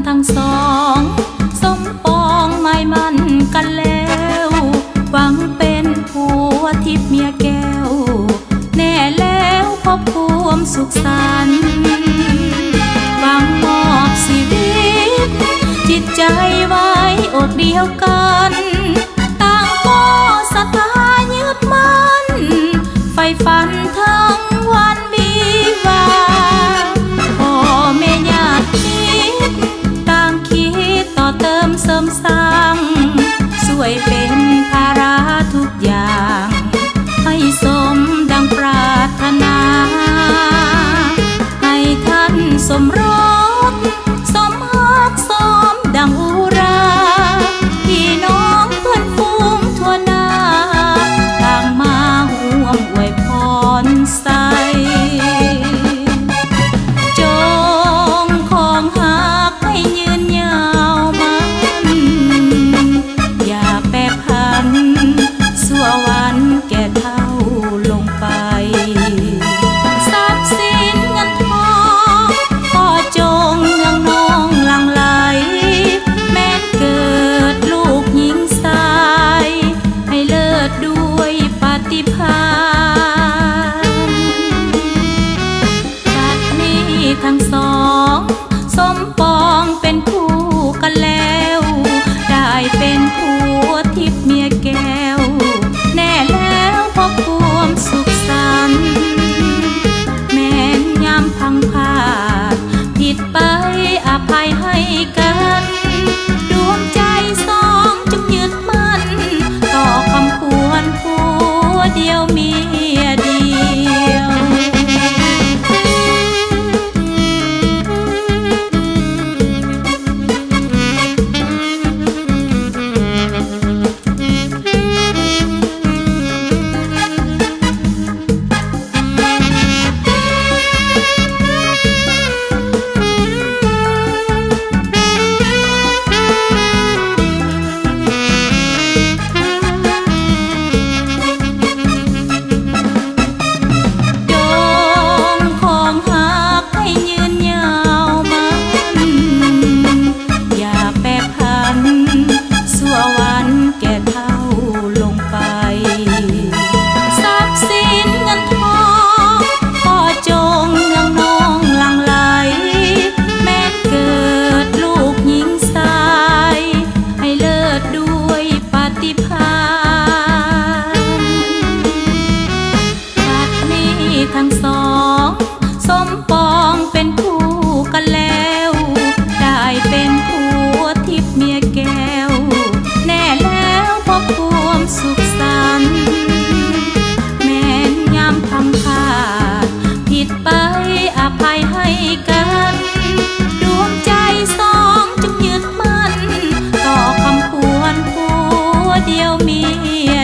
ทั้งสองสมปองไม่มั่นกันแล้วหวังเป็นผัวทิพย์เมียแก้วแน่แล้วพบความสุขสันต์หวังมอบชีวิตจิตใจไว้อกเดียวกันต่างก็ศรัทธายึดมั่นไฟฝันทั้งวันวิวาพ่อแม่ญาติต่างคิดต่อเติมเสริมสร้างช่วยเป็นภาระทุกอย่างให้สมดังปรารถนาให้ท่านสมรสสมฮักสมดังอุราพี่น้องเพื่อนฝูงทั่วหน้าต่างมาร่วมอวยพรใส่จงของหักให้ยืนยาวมันอย่าแปรผันสั่ววันแก่เท่าลงไปทรัพย์สินเงินทองก็จงเนืองนองหลั่งไหลแม้เกิดลูกหญิงชายให้เลิศด้วยปฏิภาณบัดนี้ทั้งสองสมปองเป็นคู่กันแล้วได้เป็นผัวทิพย์เมียแก้วแน่แล้วพบความสุขสันต์แม้นยามพังพาดผิดไปอภัยให้กันดวงใจสองจงยึดมั่นต่อคำควรผัวเดียวเมียเดียวทั้งสองสมปองเป็นคู่กันแล้วได้เป็นผัวทิพย์เมียแก้วแน่แล้วพบความสุขสันต์แม้นยามพังพาดผิดไปอภัยให้กันดวงใจสองจงยึดมั่นต่อคำควรผัวเดียวเมีย